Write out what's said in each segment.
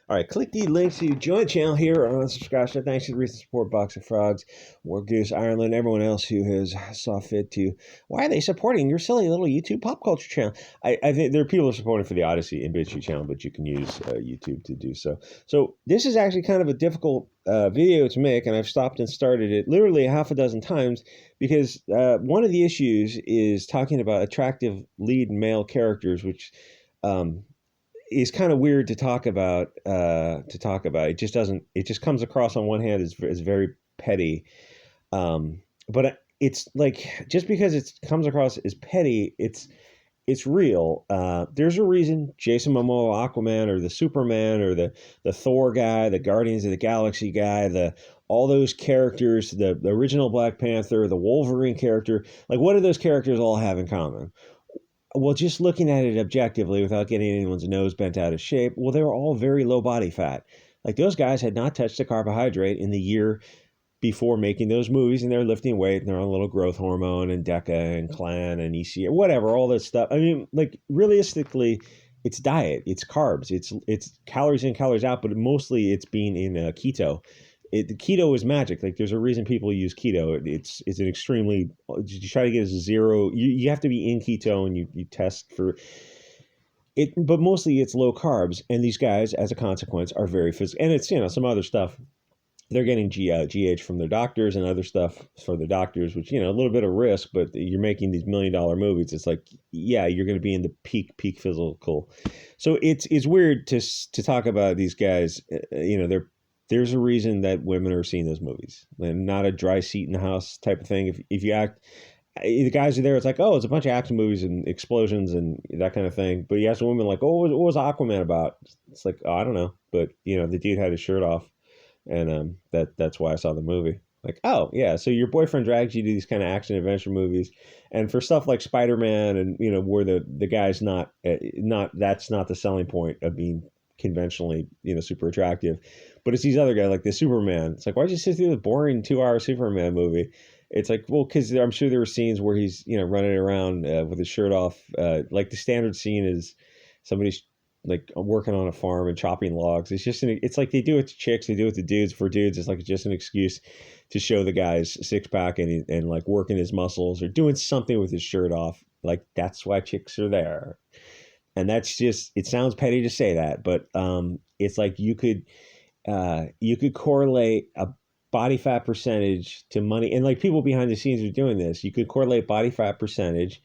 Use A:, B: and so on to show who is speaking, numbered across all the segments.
A: All right, click the link to join the channel here on subscribe. So thanks to the recent support, Box of Frogs, War Goose, Ireland, everyone else who has saw fit to. Why are they supporting your silly little YouTube pop culture channel? I think there are people supporting for the Odyssey and Bit Chute channel, but you can use YouTube to do so. So this is actually kind of a difficult video to make, and I've stopped and started it literally half a dozen times because one of the issues is talking about attractive lead male characters, which is kind of weird to talk about. It just doesn't. It just comes across on one hand as very petty, but it's like just because it comes across as petty, it's real. There's a reason Jason Momoa Aquaman or the Superman or the Thor guy, the Guardians of the Galaxy guy, all those characters, the original Black Panther, the Wolverine character, like what do those characters all have in common? Well, just looking at it objectively without getting anyone's nose bent out of shape, well, they were all very low body fat. Like those guys had not touched a carbohydrate in the year before making those movies, and they're lifting weight and they're on a little growth hormone and DECA and Clan and EC, whatever, all this stuff. I mean, like realistically, it's diet, it's carbs, it's calories in, calories out, but mostly it's being in keto. The keto is magic. Like there's a reason people use keto. It's an extremely, you try to get a zero. You have to be in keto and you test for it, but mostly it's low carbs. And these guys, as a consequence, are very physical. And it's some other stuff. They're getting GH from their doctors and other stuff for the doctors, which a little bit of risk. But you're making these $1 million movies. It's like you're going to be in the peak physical. So it's weird to talk about these guys. There's a reason that women are seeing those movies, and not a dry seat in the house type of thing. If you act, the guys are there. It's like, oh, it's a bunch of action movies and explosions and that kind of thing. But you ask a woman like, oh, what was Aquaman about? It's like, oh, I don't know. But the dude had his shirt off, and that's why I saw the movie. Like, oh yeah, so your boyfriend drags you to these kind of action adventure movies, and for stuff like Spider-Man and where the guy's not that's not the selling point of being conventionally super attractive, but it's these other guys like the Superman. It's like, why'd you sit through the boring 2-hour Superman movie? It's like, well, because I'm sure there were scenes where he's running around with his shirt off. Like the standard scene is somebody's like working on a farm and chopping logs. It's like they do it to chicks, they do it to dudes. For dudes, it's like just an excuse to show the guy's six pack and like working his muscles or doing something with his shirt off. Like that's why chicks are there. And that's just, it sounds petty to say that, but it's like you could correlate a body fat percentage to money, and like people behind the scenes are doing this. You could correlate body fat percentage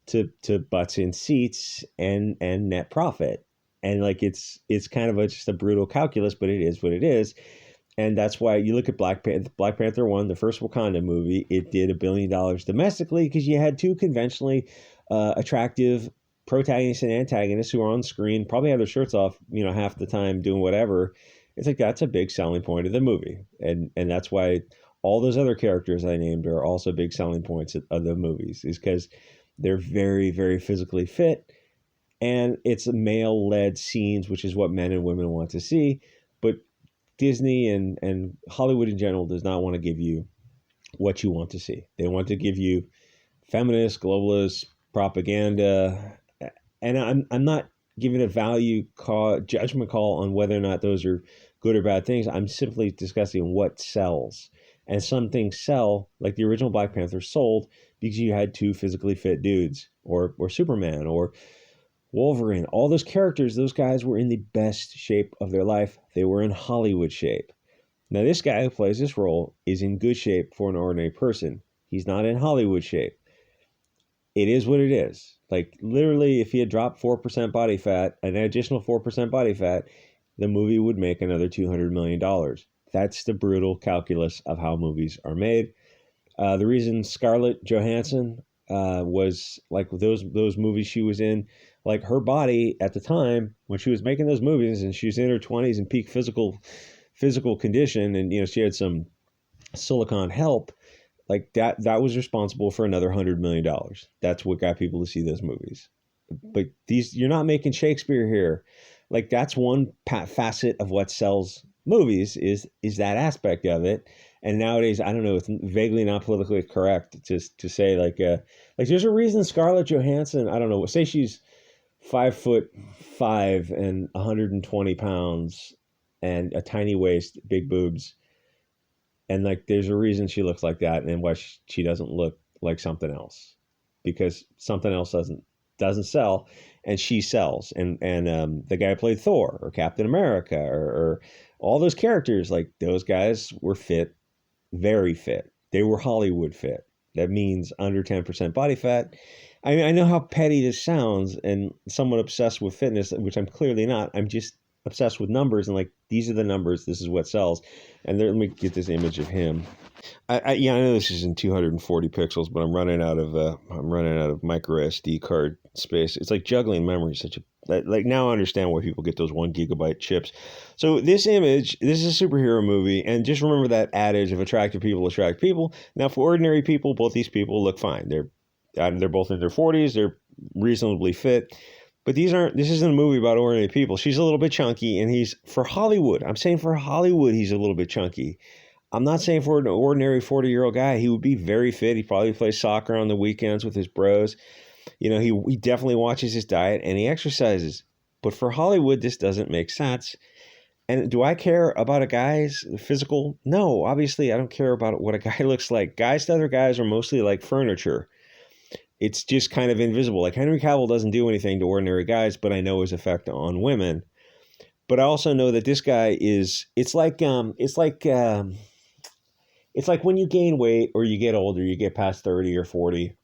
A: to butts in seats and net profit, and like it's kind of just a brutal calculus, but it is what it is. And that's why you look at Black Panther 1, the first Wakanda movie. It did $1 billion domestically because you had two conventionally attractive protagonists and antagonists who are on screen, probably have their shirts off, half the time doing whatever. It's like that's a big selling point of the movie, and that's why all those other characters I named are also big selling points of the movies, is because they're very, very physically fit, and it's male-led scenes, which is what men and women want to see. But Disney and Hollywood in general does not want to give you what you want to see. They want to give you feminist, globalist propaganda. And I'm not giving a judgment call on whether or not those are good or bad things. I'm simply discussing what sells. And some things sell, like the original Black Panther sold because you had two physically fit dudes, or Superman or Wolverine. All those characters, those guys were in the best shape of their life. They were in Hollywood shape. Now this guy who plays this role is in good shape for an ordinary person. He's not in Hollywood shape. It is what it is. Like literally, if he had dropped 4% body fat, an additional 4% body fat, the movie would make another $200 million. That's the brutal calculus of how movies are made. The reason Scarlett Johansson was like those movies she was in, like her body at the time when she was making those movies, and she was in her 20s in peak physical condition, and she had some silicone help. Like that was responsible for another $100 million. That's what got people to see those movies. But you're not making Shakespeare here. Like that's one facet of what sells movies is that aspect of it. And nowadays, I don't know, it's vaguely not politically correct to say like there's a reason Scarlett Johansson, I don't know, say she's 5'5" and 120 pounds. and a tiny waist, big boobs, and like there's a reason she looks like that, and why she doesn't look like something else, because something else doesn't sell, and she sells. And the guy who played Thor or Captain America or all those characters, like those guys were fit, very fit. They were Hollywood fit. That means under 10% body fat. I mean, I know how petty this sounds and somewhat obsessed with fitness, which I'm clearly not. I'm just obsessed with numbers, and like, these are the numbers. This is what sells. And there, let me get this image of him. Yeah, I know this is in 240 pixels, but I'm running out of micro SD card space. It's like juggling memory. Like, now I understand why people get those 1 GB chips. So this image, this is a superhero movie, and just remember that adage of attractive people attract people. Now, for ordinary people, both these people look fine. They're both in their 40s. They're reasonably fit. But this isn't a movie about ordinary people. She's a little bit chunky, and for Hollywood. I'm saying for Hollywood, he's a little bit chunky. I'm not saying for an ordinary 40-year-old guy. He would be very fit. He probably plays soccer on the weekends with his bros. You know, he definitely watches his diet and he exercises. But for Hollywood, this doesn't make sense. And do I care about a guy's physical? No, obviously I don't care about what a guy looks like. Guys to other guys are mostly like furniture. It's just kind of invisible. Like, Henry Cavill doesn't do anything to ordinary guys, but I know his effect on women. But I also know that this guy is. It's like when you gain weight or you get older, you get past 30 or 40,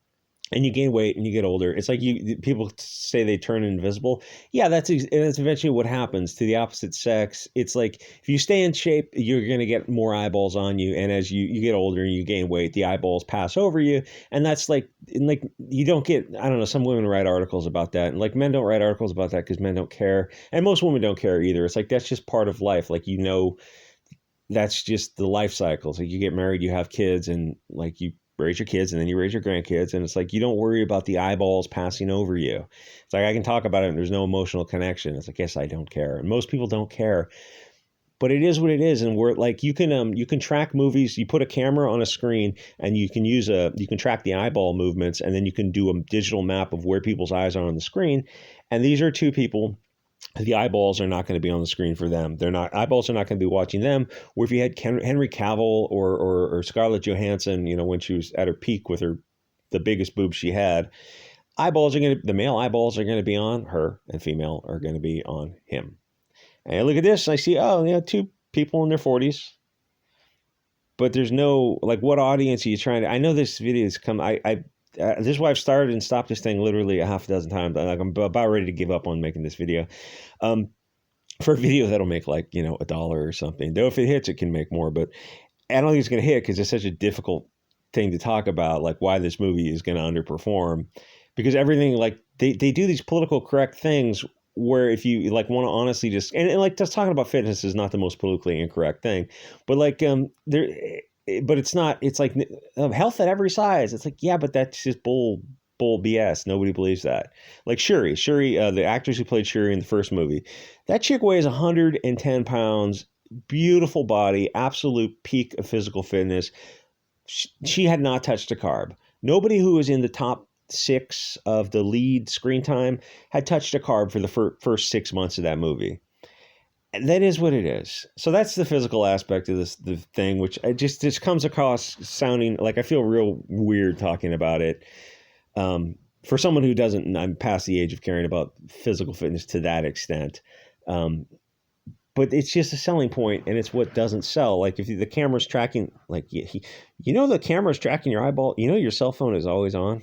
A: and you gain weight and you get older. It's like people say they turn invisible. Yeah, that's eventually what happens to the opposite sex. It's like, if you stay in shape, you're going to get more eyeballs on you. And as you get older and you gain weight, the eyeballs pass over you. And that's like you don't get, I don't know, some women write articles about that. And like, men don't write articles about that because men don't care. And most women don't care either. It's like, that's just part of life. Like, that's just the life cycles. Like, you get married, you have kids, and like, you raise your kids and then you raise your grandkids, and it's like, you don't worry about the eyeballs passing over you. It's like, I can talk about it and there's no emotional connection. It's like, yes, I don't care. And most people don't care. But it is what it is. And we're like, you can track movies. You put a camera on a screen and you can track the eyeball movements, and then you can do a digital map of where people's eyes are on the screen. And these are two people. The eyeballs are not going to be on the screen for them. Eyeballs are not going to be watching them. Or if you had Henry Cavill or Scarlett Johansson, when she was at her peak with the biggest boobs she had, the male eyeballs are going to be on her, and female are going to be on him. And I look at this and I see, two people in their 40s. But there's no, like, what audience are you trying to? I know this video has come. This is why I've started and stopped this thing literally a half a dozen times. Like, I'm about ready to give up on making this video. For a video that'll make like, $1 or something. Though if it hits, it can make more. But I don't think it's going to hit because it's such a difficult thing to talk about, like why this movie is going to underperform. Because everything, like, they do these political correct things where if you like want to honestly just, and like, just talking about fitness is not the most politically incorrect thing. But like, but it's not, it's like health at every size. It's like, yeah, but that's just bull BS. Nobody believes that. Like Shuri, the actress who played Shuri in the first movie, that chick weighs 110 pounds, beautiful body, absolute peak of physical fitness. She had not touched a carb. Nobody who was in the top 6 of the lead screen time had touched a carb for the first 6 months of that movie. And that is what it is. So that's the physical aspect of the thing, which I just comes across sounding like, I feel real weird talking about it. For someone who doesn't, I'm past the age of caring about physical fitness to that extent. But it's just a selling point, and it's what doesn't sell. Like, if the camera's tracking, like, the camera's tracking your eyeball, your cell phone is always on.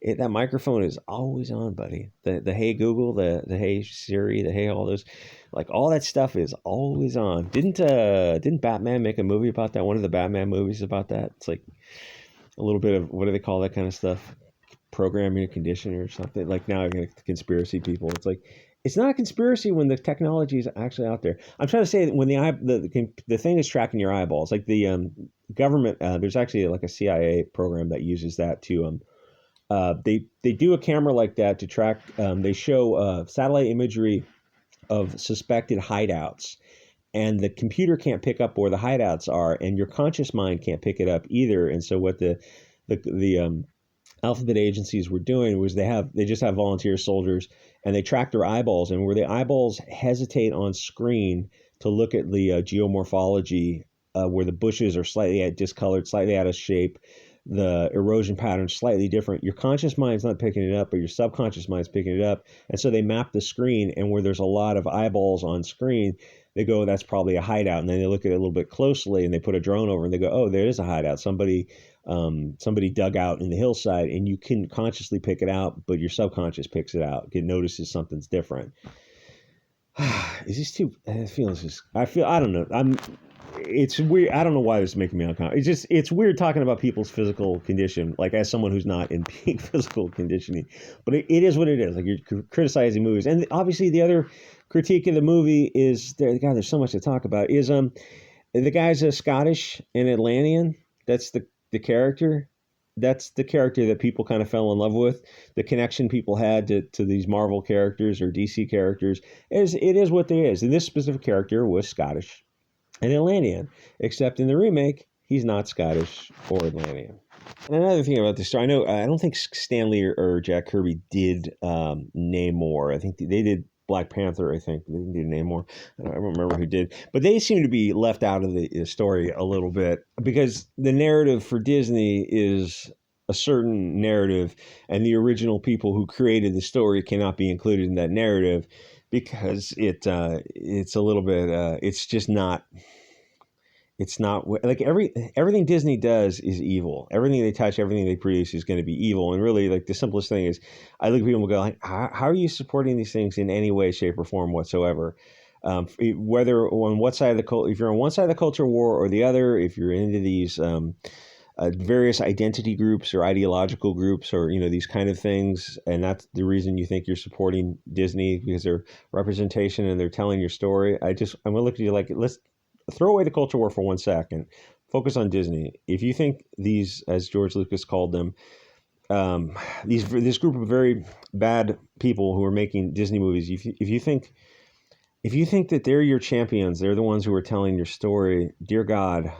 A: That microphone is always on, buddy. The Hey Google, the Hey Siri, the Hey all those, like, all that stuff is always on. Didn't Batman make a movie about that? One of the Batman movies about that? It's like a little bit of, what do they call that kind of stuff? Programming a condition or something. Like, now I'm going to conspiracy people. It's like, it's not a conspiracy when the technology is actually out there. I'm trying to say that when the thing is tracking your eyeballs, like the government, there's actually like a CIA program that uses that to, they do a camera like that to track, they show satellite imagery of suspected hideouts, and the computer can't pick up where the hideouts are, and your conscious mind can't pick it up either. And so what the alphabet agencies were doing was they just have volunteer soldiers, and they track their eyeballs, and where the eyeballs hesitate on screen to look at the geomorphology, where the bushes are slightly discolored, slightly out of shape, the erosion pattern's slightly different. Your conscious mind's not picking it up, but your subconscious mind's picking it up. And so they map the screen, and where there's a lot of eyeballs on screen, they go, that's probably a hideout. And then they look at it a little bit closely, and they put a drone over, and they go, oh, there is a hideout. Somebody dug out in the hillside, and you can consciously pick it out, but your subconscious picks it out. It notices something's different. Is this too? I don't know. It's weird. I don't know why this is making me uncomfortable. It's weird talking about people's physical condition, like as someone who's not in peak physical conditioning. But it is what it is. Like, you're criticizing movies, and obviously the other critique of the movie is there. God, there's so much to talk about. Is the guy's a Scottish and Atlantean. That's the character. That's the character that people kind of fell in love with. The connection people had to these Marvel characters or DC characters it is what it is. And this specific character was Scottish and Atlantean, except in the remake, he's not Scottish or Atlantean. And another thing about this story, I don't think Stan Lee or Jack Kirby did Namor. I think they did Black Panther, I think. They didn't do Namor. I don't remember who did. But they seem to be left out of the story a little bit, because the narrative for Disney is a certain narrative, and the original people who created the story cannot be included in that narrative, because it's a little bit it's just not. It's not like everything Disney does is evil. Everything they touch, everything they produce is going to be evil. And really, like, the simplest thing is, I look at people and go, like, how are you supporting these things in any way, shape, or form whatsoever? Whether on what side of the if you're on one side of the culture war or the other, if you're into these various identity groups or ideological groups, or these kind of things, and that's the reason you think you're supporting Disney, because they're representation and they're telling your story. I'm gonna look at you like, let's throw away the culture war for 1 second. Focus on Disney. If you think these, as George Lucas called them, this group of very bad people who are making Disney movies, if you think that they're your champions, they're the ones who are telling your story, dear God,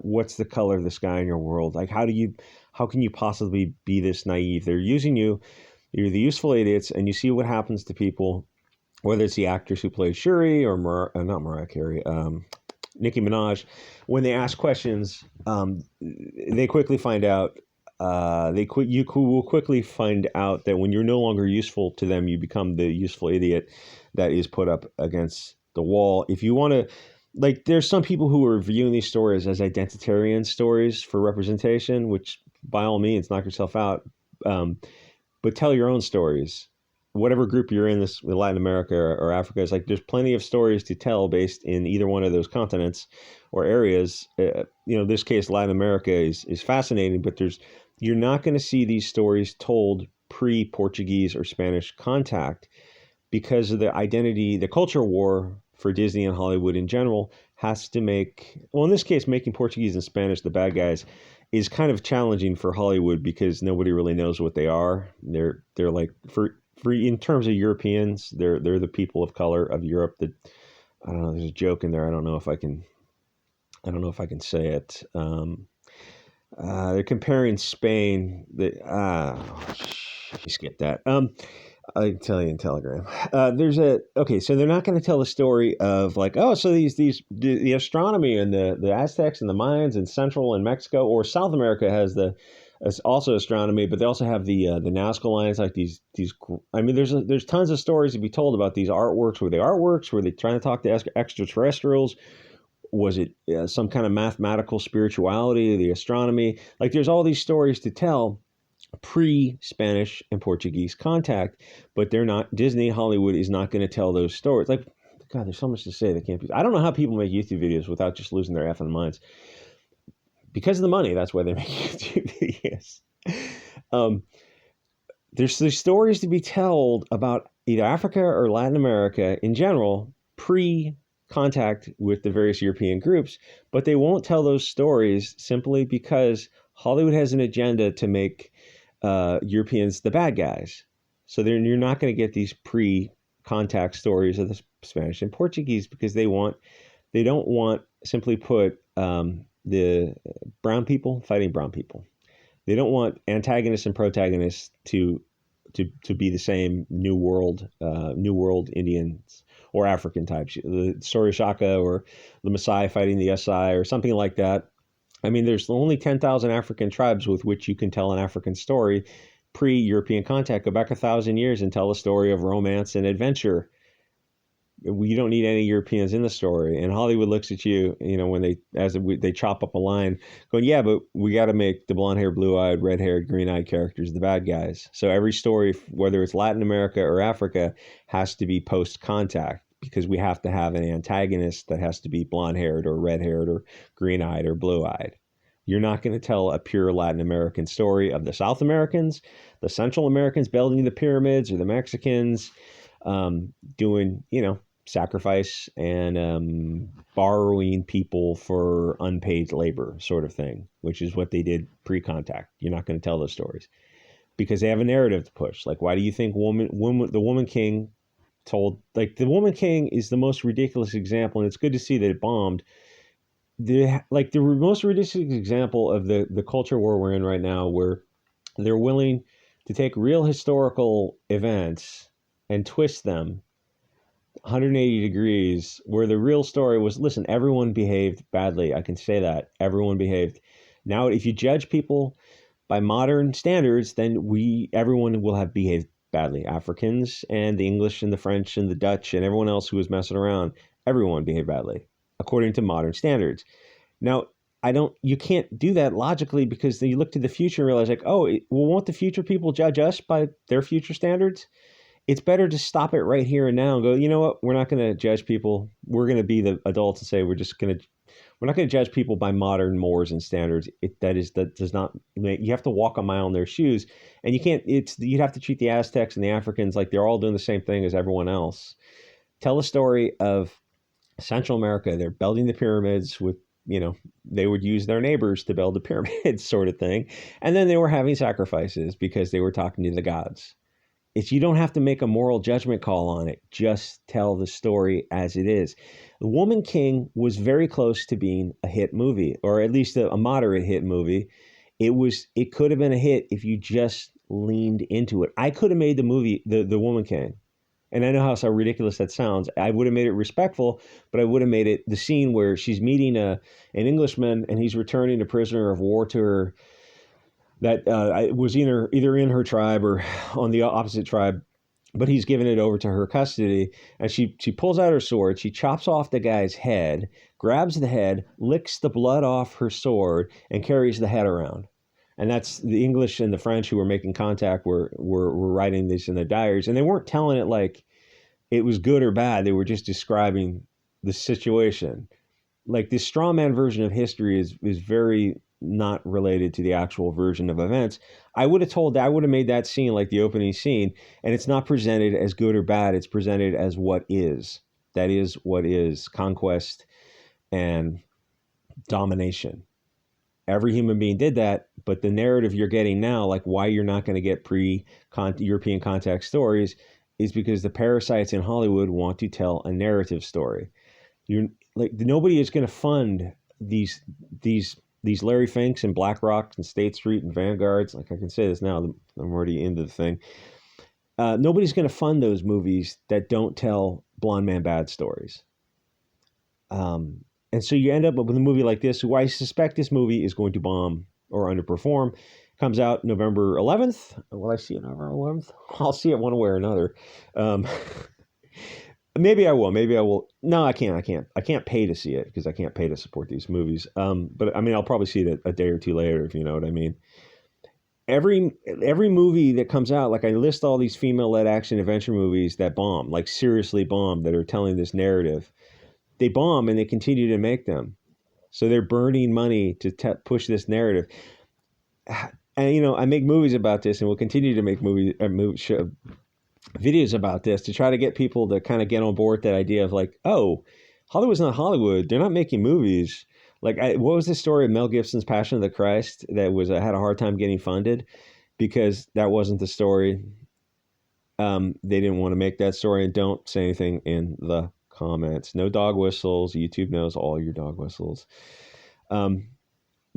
A: what's the color of the sky in your world? Like, how can you possibly be this naive? They're using you. You're the useful idiots, and you see what happens to people, whether it's the actors who play Shuri or not Mariah Carey, Nicki Minaj. When they ask questions, they quickly find out. You will quickly find out that when you're no longer useful to them, you become the useful idiot that is put up against the wall. If you want to, like, there's some people who are viewing these stories as identitarian stories for representation, which by all means, knock yourself out. But tell your own stories. Whatever group you're in, this Latin America or Africa, is like, there's plenty of stories to tell based in either one of those continents or areas. This case, Latin America is fascinating, but you're not going to see these stories told pre-Portuguese or Spanish contact, because of the culture war for Disney and Hollywood in general has to make, well, in this case, making Portuguese and Spanish the bad guys is kind of challenging for Hollywood, because nobody really knows what they are. They're like, for in terms of Europeans, they're the people of color of Europe. That, I don't know, there's a joke in there. I don't know if I can say it. They're comparing Spain. Skip that. I can tell you in Telegram. So they're not going to tell the story of, like, oh, so the astronomy and the Aztecs and the Mayans in Central and Mexico or South America has also astronomy, but they also have the Nazca lines, like these. I mean, there's tons of stories to be told about these artworks. Were they trying to talk to extraterrestrials? Was it some kind of mathematical spirituality, the astronomy? Like, there's all these stories to tell pre-Spanish and Portuguese contact, but they're not. Disney, Hollywood is not going to tell those stories. Like, God, there's so much to say that can't be. I don't know how people make YouTube videos without just losing their effing minds. Because of the money, that's why they make YouTube videos. There's stories to be told about either Africa or Latin America in general, pre-contact with the various European groups, but they won't tell those stories simply because Hollywood has an agenda to make Europeans the bad guys. So you're not going to get these pre-contact stories of the Spanish and Portuguese, because they don't want, simply put, the brown people fighting brown people. They don't want antagonists and protagonists to be the same New World Indians or African types. The story of Shaka or the Maasai fighting the Asai or something like that. I mean, there's only 10,000 African tribes with which you can tell an African story pre-European contact. Go back 1,000 years and tell a story of romance and adventure. You don't need any Europeans in the story. And Hollywood looks at you, when they chop up a line, going, yeah, but we got to make the blonde-haired, blue-eyed, red-haired, green-eyed characters the bad guys. So every story, whether it's Latin America or Africa, has to be post-contact because we have to have an antagonist that has to be blonde-haired or red-haired or green-eyed or blue-eyed. You're not going to tell a pure Latin American story of the South Americans, the Central Americans building the pyramids, or the Mexicans doing, sacrifice and borrowing people for unpaid labor sort of thing, which is what they did pre-contact. You're not going to tell those stories because they have a narrative to push. Like, why do you think the Woman King told, like, the Woman King is the most ridiculous example, and it's good to see that it bombed. The most ridiculous example of the culture war we're in right now, where they're willing to take real historical events and twist them 180 degrees, where the real story was, listen, everyone behaved badly. I can say that. Everyone behaved. Now, if you judge people by modern standards, then everyone will have behaved badly. Africans and the English and the French and the Dutch and everyone else who was messing around, everyone behaved badly, according to modern standards. Now, you can't do that logically, because then you look to the future and realize, like, won't the future people judge us by their future standards? It's better to stop it right here and now and go, you know what? We're not going to judge people. We're going to be the adults and say we're not going to judge people by modern mores and standards. You have to walk a mile in their shoes, and you'd have to treat the Aztecs and the Africans like they're all doing the same thing as everyone else. Tell a story of Central America. They're building the pyramids with, they would use their neighbors to build the pyramids sort of thing. And then they were having sacrifices because they were talking to the gods. You don't have to make a moral judgment call on it. Just tell the story as it is. The Woman King was very close to being a hit movie, or at least a moderate hit movie. It could have been a hit if you just leaned into it. I could have made the movie, the Woman King. And I know how ridiculous that sounds. I would have made it respectful, but I would have made it the scene where she's meeting an Englishman and he's returning a prisoner of war to her that was either in her tribe or on the opposite tribe, but he's given it over to her custody. And she pulls out her sword, she chops off the guy's head, grabs the head, licks the blood off her sword, and carries the head around. And that's the English and the French who were making contact were writing this in their diaries, and they weren't telling it like it was good or bad. They were just describing the situation. Like, this straw man version of history is very not related to the actual version of events. I would have made that scene like the opening scene, and it's not presented as good or bad. It's presented as what is. That is what is: conquest and domination. Every human being did that, but the narrative you're getting now, like why you're not going to get pre-European contact stories, is because the parasites in Hollywood want to tell a narrative story. Nobody is going to fund these Larry Finks and BlackRock and State Street and Vanguards. Like, I can say this now, I'm already into the thing. Nobody's going to fund those movies that don't tell blonde man bad stories. And so you end up with a movie like this, who I suspect this movie is going to bomb or underperform. Comes out November 11th. Will I see it November 11th? I'll see it one way or another. Maybe I will. No, I can't. I can't pay to see it because I can't pay to support these movies. But I mean, I'll probably see it a day or two later, if you know what I mean. Every movie that comes out, like, I list all these female-led action adventure movies that bomb, like seriously bomb, that are telling this narrative. They bomb and they continue to make them. So they're burning money to push this narrative. And, I make movies about this, and we'll continue to make videos about this to try to get people to kind of get on board that idea of, like, oh, Hollywood's not Hollywood. They're not making movies. Like, what was the story of Mel Gibson's Passion of the Christ that had a hard time getting funded because that wasn't the story? They didn't want to make that story. And don't say anything in the comments. No dog whistles. YouTube knows all your dog whistles.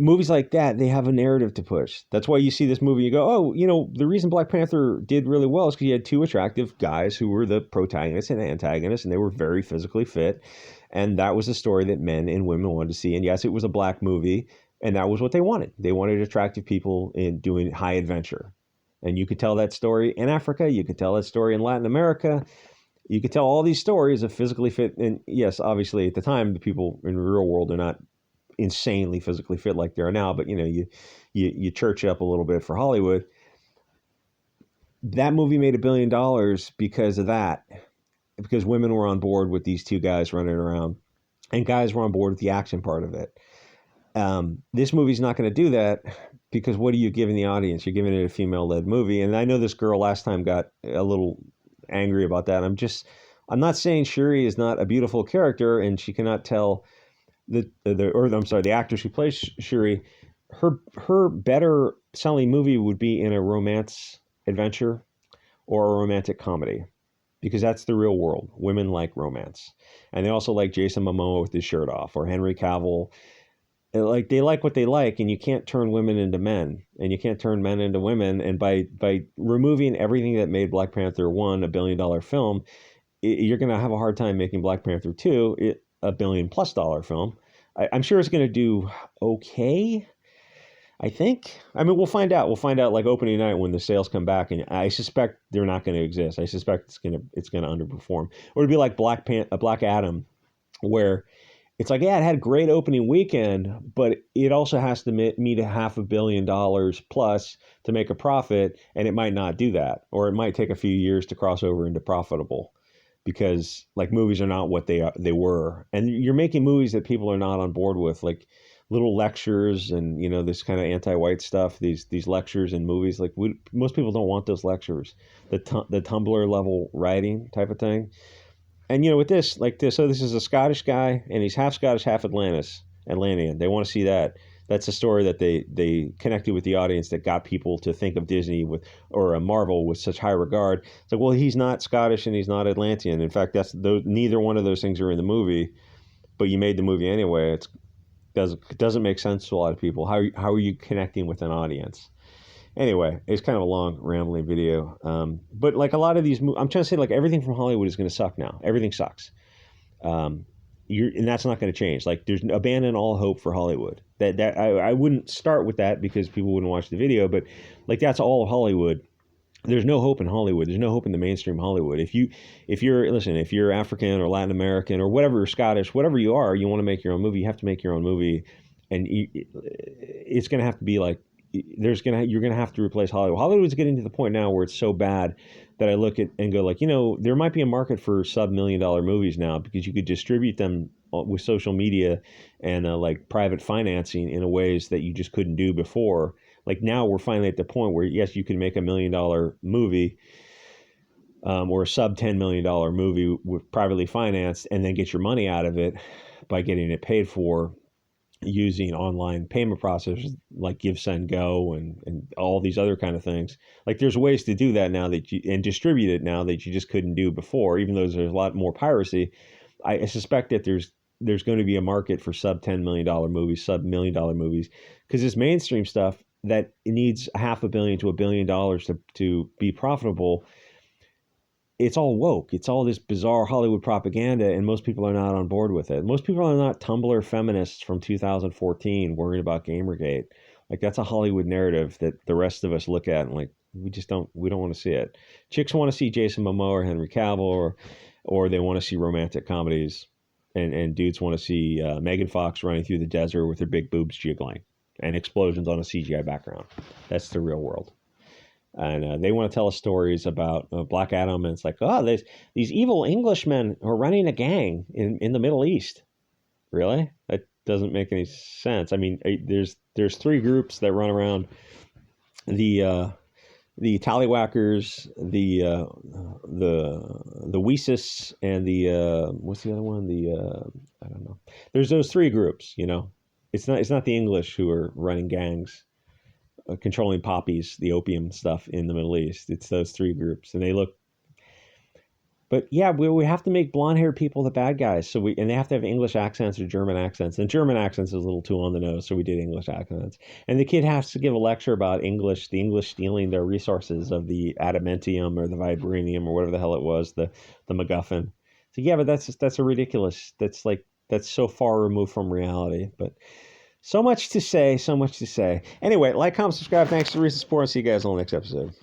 A: movies like that, they have a narrative to push. That's why you see this movie, you go, oh, you know, the reason Black Panther did really well is because you had two attractive guys who were the protagonists and antagonists, and they were very physically fit. And that was a story that men and women wanted to see. And yes, it was a black movie, and that was what they wanted. They wanted attractive people in doing high adventure. And you could tell that story in Africa. You could tell that story in Latin America. You could tell all these stories of physically fit. And yes, obviously at the time, the people in the real world are not insanely physically fit like they are now, but you know, you church it up a little bit for Hollywood. That movie made $1 billion because of that, because women were on board with these two guys running around, and guys were on board with the action part of it. This movie's not going to do that, because what are you giving the audience? You're giving it a female-led movie, and I know this girl last time got a little angry about that. I'm not saying Shuri is not a beautiful character, and she cannot tell the actress who plays Shuri, her better selling movie would be in a romance adventure or a romantic comedy, because that's the real world. Women like romance, and they also like Jason Momoa with his shirt off, or Henry Cavill. Like, they like what they like, and you can't turn women into men, and you can't turn men into women. And by removing everything that made Black Panther 1 $1 billion film, you're going to have a hard time making Black Panther 2 $1 billion+ film. I'm sure it's going to do okay, I think. I mean, we'll find out. We'll find out like opening night when the sales come back, and I suspect they're not going to exist. I suspect it's going to underperform. Or it'd be like Black Adam, where it's like, yeah, it had a great opening weekend, but it also has to meet $500 million plus to make a profit, and it might not do that, or it might take a few years to cross over into profitable, because like movies are not what they were, and you're making movies that people are not on board with, like little lectures and, you know, this kind of anti-white stuff, these lectures in movies. Like, most people don't want those lectures, the Tumblr level writing type of thing. And, you know, with this, like this, so this is a Scottish guy, and he's half Scottish, half Atlantean. They want to see that. That's a story that they connected with the audience, that got people to think of Disney or Marvel with such high regard. It's like, well, he's not Scottish and he's not Atlantean. In fact, neither one of those things are in the movie, but you made the movie anyway. It doesn't make sense to a lot of people. How are you connecting with an audience? Anyway, it's kind of a long, rambling video. But like a lot of these, I'm trying to say, like, everything from Hollywood is going to suck now. Everything sucks. And that's not going to change. Like, there's abandon all hope for Hollywood. I wouldn't start with that, because people wouldn't watch the video. But like, that's all Hollywood. There's no hope in Hollywood. There's no hope in the mainstream Hollywood. If you're African or Latin American or whatever, you're Scottish, whatever you are, you want to make your own movie. You have to make your own movie, and it's going to have to be like, you're going to have to replace Hollywood. Hollywood's getting to the point now where it's so bad that I look at and go, like, you know, there might be a market for sub $1 million movies now, because you could distribute them with social media and like private financing in a ways that you just couldn't do before. Like, now we're finally at the point where, yes, you can make $1 million movie or a sub $10 million movie with privately financed, and then get your money out of it by getting it paid for using online payment processors like Give, Send, Go, and all these other kind of things. Like, there's ways to do that now and distribute it now that you just couldn't do before, even though there's a lot more piracy. I suspect that there's going to be a market for sub $10 million movies, sub $1 million movies, because this mainstream stuff that it needs $500 million to $1 billion to be profitable, it's all woke. It's all this bizarre Hollywood propaganda, and most people are not on board with it. Most people are not Tumblr feminists from 2014 worried about Gamergate. Like, that's a Hollywood narrative that the rest of us look at and like, we don't want to see it. Chicks want to see Jason Momoa or Henry Cavill, or they want to see romantic comedies, and dudes want to see Megan Fox running through the desert with her big boobs jiggling and explosions on a CGI background. That's the real world. And they want to tell us stories about Black Adam, and it's like, oh, there's these evil Englishmen who are running a gang in the Middle East. Really? That doesn't make any sense. I mean, there's three groups that run around: the Tallywhackers, the Weesis, and the what's the other one? I don't know. There's those three groups. You know, it's not the English who are running gangs, controlling poppies, the opium stuff in the Middle East. It's those three groups, and they look But yeah, we have to make blonde-haired people the bad guys. And they have to have English accents or German accents. And German accents is a little too on the nose, so we did English accents. And the kid has to give a lecture about the English stealing their resources of the adamantium or the vibranium or whatever the hell it was, the MacGuffin. So yeah, but that's a ridiculous. That's so far removed from reality. But so much to say, so much to say. Anyway, like, comment, subscribe. Thanks for the recent support. See you guys on the next episode.